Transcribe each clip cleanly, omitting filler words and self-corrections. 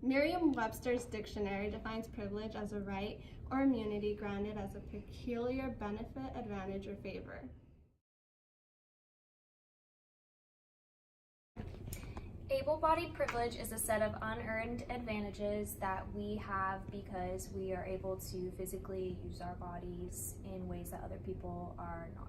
Merriam-Webster's dictionary defines privilege as a right or immunity granted as a peculiar benefit, advantage, or favor. Able-bodied privilege is a set of unearned advantages that we have because we are able to physically use our bodies in ways that other people are not.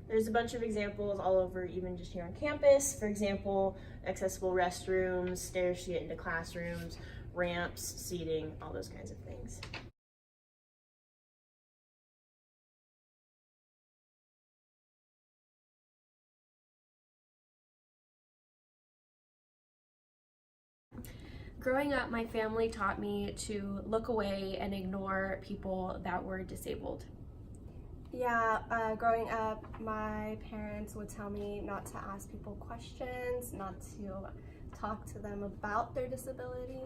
There's a bunch of examples all over, even just here on campus. For example, accessible restrooms, stairs to get into classrooms, ramps, seating, all those kinds of things. Growing up, my family taught me to look away and ignore people that were disabled. Yeah, growing up, my parents would tell me not to ask people questions, not to talk to them about their disability.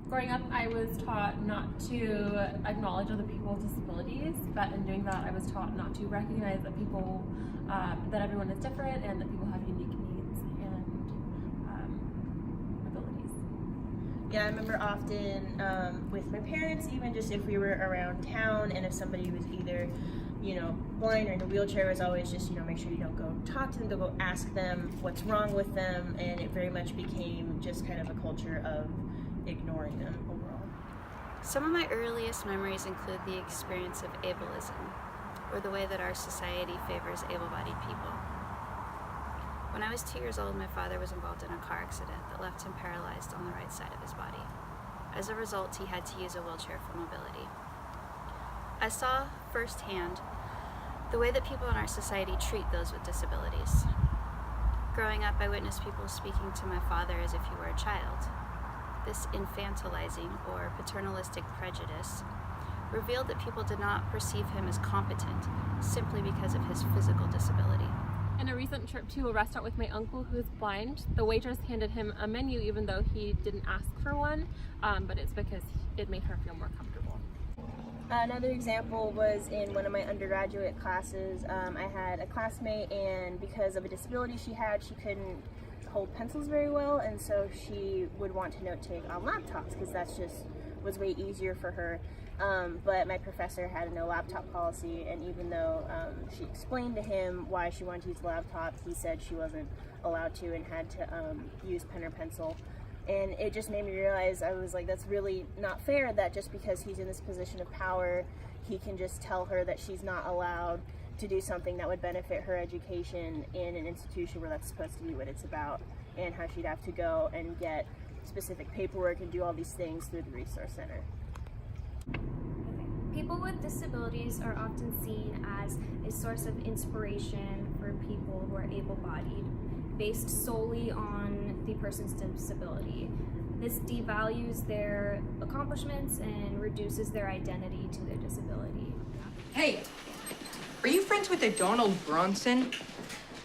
Growing up, I was taught not to acknowledge other people's disabilities, but in doing that, I was taught not to recognize that people, that everyone is different and that people have unique needs and abilities. Yeah, I remember often with my parents, even just if we were around town and if somebody was either, blind or in a wheelchair, it was always just, make sure you don't go talk to them, don't go ask them what's wrong with them, and it very much became just kind of a culture of ignoring them overall. Some of my earliest memories include the experience of ableism, or the way that our society favors able-bodied people. When I was 2 years old, my father was involved in a car accident that left him paralyzed on the right side of his body. As a result, he had to use a wheelchair for mobility. I saw firsthand the way that people in our society treat those with disabilities. Growing up, I witnessed people speaking to my father as if he were a child. This infantilizing or paternalistic prejudice revealed that people did not perceive him as competent simply because of his physical disability. In a recent trip to a restaurant with my uncle who is blind, the waitress handed him a menu even though he didn't ask for one, but it's because it made her feel more comfortable. Another example was in one of my undergraduate classes. I had a classmate, and because of a disability she had, she couldn't hold pencils very well, and so she would want to note take on laptops because that's just was way easier for her. But my professor had a no laptop policy, and even though she explained to him why she wanted to use a laptop, he said she wasn't allowed to and had to use pen or pencil. And it just made me realize, I was like, that's really not fair that just because he's in this position of power, he can just tell her that she's not allowed to do something that would benefit her education in an institution where that's supposed to be what it's about, and how she'd have to go and get specific paperwork and do all these things through the Resource Center. People with disabilities are often seen as a source of inspiration for people who are able-bodied, based solely on the person's disability. This devalues their accomplishments and reduces their identity to their disability. Hey, are you friends with the Donald Bronson?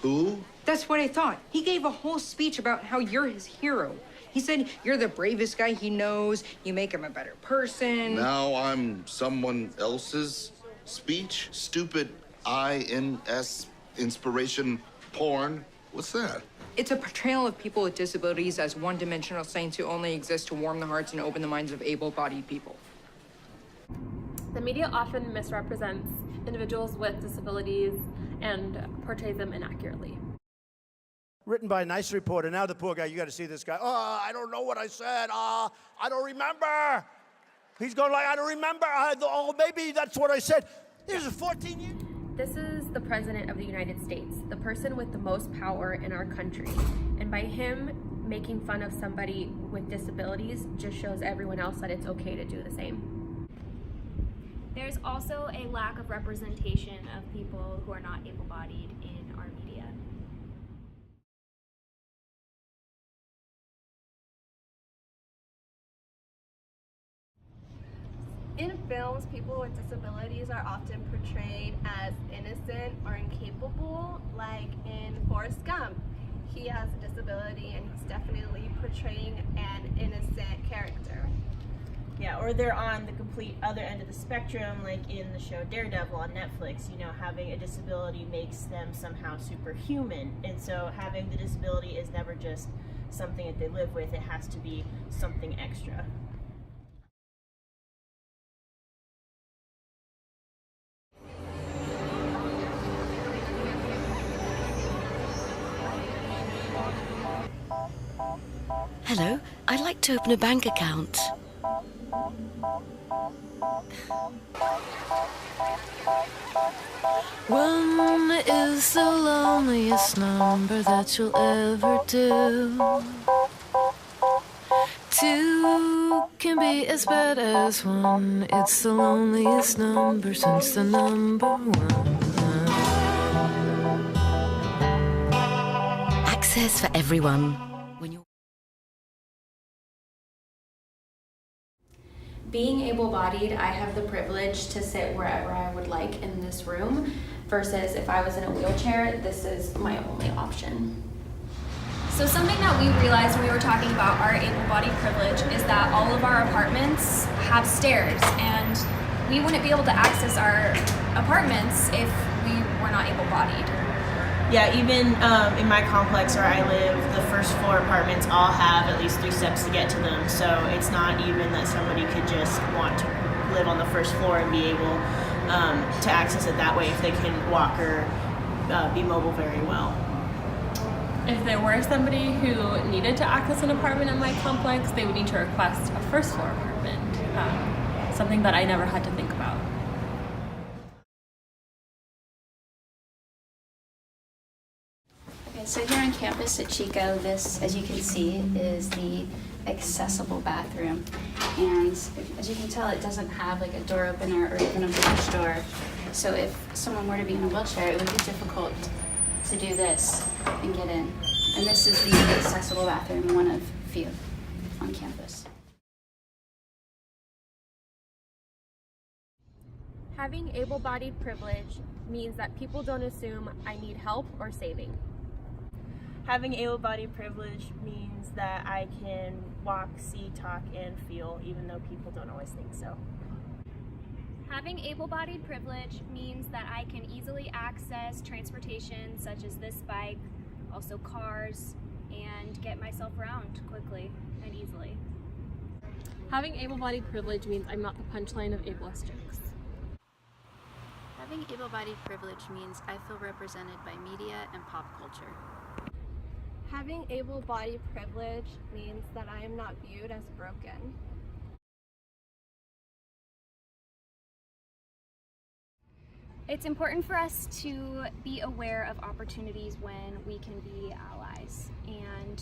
Who? That's what I thought. He gave a whole speech about how you're his hero. He said you're the bravest guy he knows, you make him a better person. Now I'm someone else's speech? Stupid INS inspiration porn? What's that? It's a portrayal of people with disabilities as one-dimensional saints who only exist to warm the hearts and open the minds of able-bodied people. The media often misrepresents individuals with disabilities and portrays them inaccurately. Written by a nice reporter. Now the poor guy, you got to see this guy. Oh, I don't know what I said. I don't remember. He's going like, I don't remember. Oh, maybe that's what I said. This is 14 years. This is the President of the United States, the person with the most power in our country. And by him making fun of somebody with disabilities just shows everyone else that it's okay to do the same. There's also a lack of representation of people who are not able-bodied in our media. In films, people with disabilities are often portrayed as innocent or incapable, like in Forrest Gump. He has a disability and he's definitely portraying an innocent character. Yeah, or they're on the complete other end of the spectrum, like in the show Daredevil on Netflix. Having a disability makes them somehow superhuman, and so having the disability is never just something that they live with. It has to be something extra. Hello, I'd like to open a bank account. One is the loneliest number that you'll ever do. Two can be as bad as one. It's the loneliest number since the number one. Access for everyone. When you're Being able-bodied, I have the privilege to sit wherever I would like in this room, versus if I was in a wheelchair, this is my only option. So something that we realized when we were talking about our able-bodied privilege is that all of our apartments have stairs, and we wouldn't be able to access our apartments if we were not able-bodied. Yeah, even in my complex where I live, the first floor apartments all have at least 3 steps to get to them. So it's not even that somebody could just want to live on the first floor and be able to access it that way if they can walk or be mobile very well. If there were somebody who needed to access an apartment in my complex, they would need to request a first floor apartment, something that I never had to think about. Okay, so here on campus at Chico, this, as you can see, is the accessible bathroom. And as you can tell, it doesn't have like a door opener or even a push door. So if someone were to be in a wheelchair, it would be difficult to do this and get in. And this is the accessible bathroom, one of few on campus. Having able-bodied privilege means that people don't assume I need help or saving. Having able-bodied privilege means that I can walk, see, talk, and feel, even though people don't always think so. Having able-bodied privilege means that I can easily access transportation such as this bike, also cars, and get myself around quickly and easily. Having able-bodied privilege means I'm not the punchline of ableist jokes. Having able-bodied privilege means I feel represented by media and pop culture. Having able-bodied privilege means that I am not viewed as broken. It's important for us to be aware of opportunities when we can be allies. And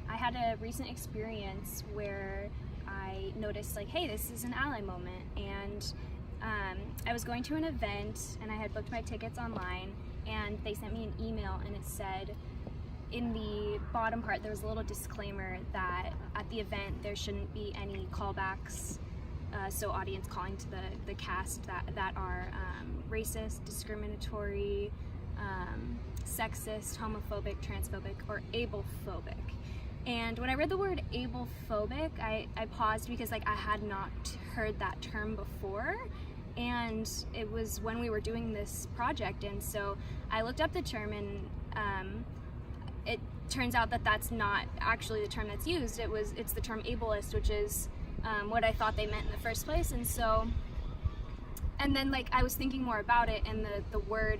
I had a recent experience where I noticed like, hey, this is an ally moment. And I was going to an event and I had booked my tickets online, and they sent me an email and it said, in the bottom part, there was a little disclaimer that at the event there shouldn't be any callbacks, so audience calling to the cast that are racist, discriminatory, sexist, homophobic, transphobic, or able-phobic. And when I read the word able-phobic, I paused because like I had not heard that term before, and it was when we were doing this project, and so I looked up the term, and it turns out that that's not actually the term that's used. It's the term ableist, which is what I thought they meant in the first place. And so, and then like I was thinking more about it, and the word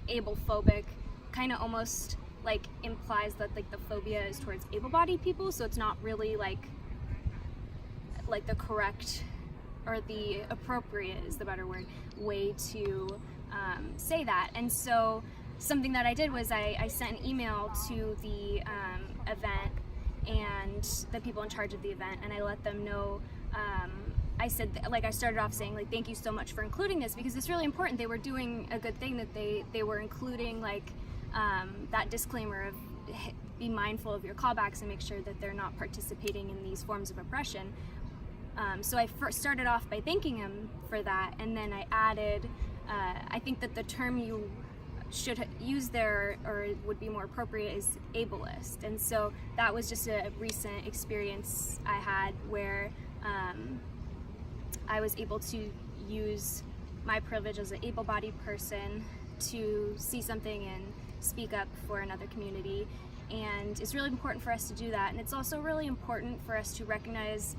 able-phobic kind of almost like implies that like the phobia is towards able-bodied people, so it's not really like the correct or the appropriate is the better word way to say that. And so something that I did was I sent an email to the event and the people in charge of the event, and I let them know, I said, like, I started off saying like, thank you so much for including this, because it's really important. They were doing a good thing that they were including like that disclaimer of be mindful of your callbacks and make sure that they're not participating in these forms of oppression. So I first started off by thanking him for that, and then I added, I think that the term you should use there, or would be more appropriate, is ableist. And so that was just a recent experience I had where I was able to use my privilege as an able-bodied person to see something and speak up for another community. And it's really important for us to do that. And it's also really important for us to recognize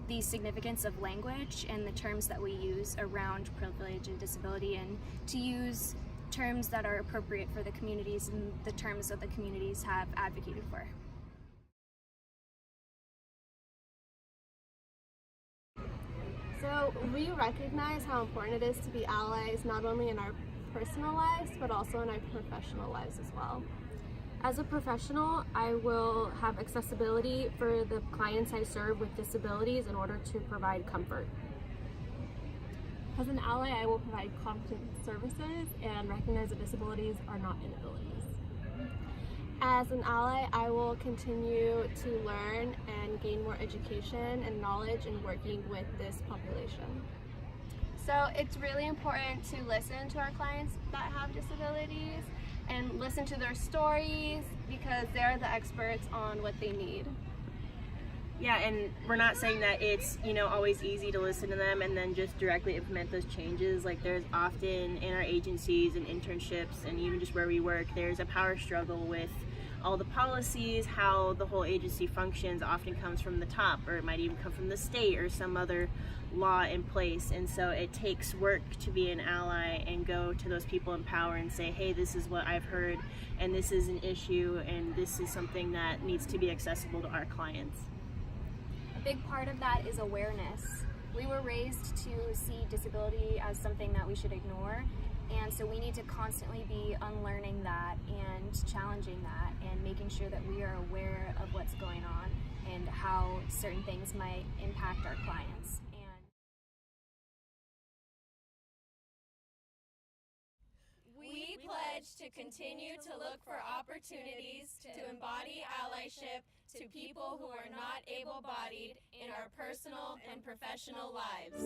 the significance of language and the terms that we use around privilege and disability, and to use terms that are appropriate for the communities and the terms that the communities have advocated for. So we recognize how important it is to be allies, not only in our personal lives, but also in our professional lives as well. As a professional, I will have accessibility for the clients I serve with disabilities in order to provide comfort. As an ally, I will provide competent services and recognize that disabilities are not inabilities. As an ally, I will continue to learn and gain more education and knowledge in working with this population. So it's really important to listen to our clients that have disabilities and listen to their stories, because they're the experts on what they need. Yeah, and we're not saying that it's, always easy to listen to them and then just directly implement those changes. Like, there's often in our agencies and internships and even just where we work, there's a power struggle with all the policies. How the whole agency functions often comes from the top, or it might even come from the state or some other law in place. And so it takes work to be an ally and go to those people in power and say, hey, this is what I've heard, and this is an issue, and this is something that needs to be accessible to our clients. A big part of that is awareness. We were raised to see disability as something that we should ignore, and so we need to constantly be unlearning that and challenging that and making sure that we are aware of what's going on and how certain things might impact our clients. We pledge to continue to look for opportunities to embody allyship to people who are not able-bodied in our personal and professional lives.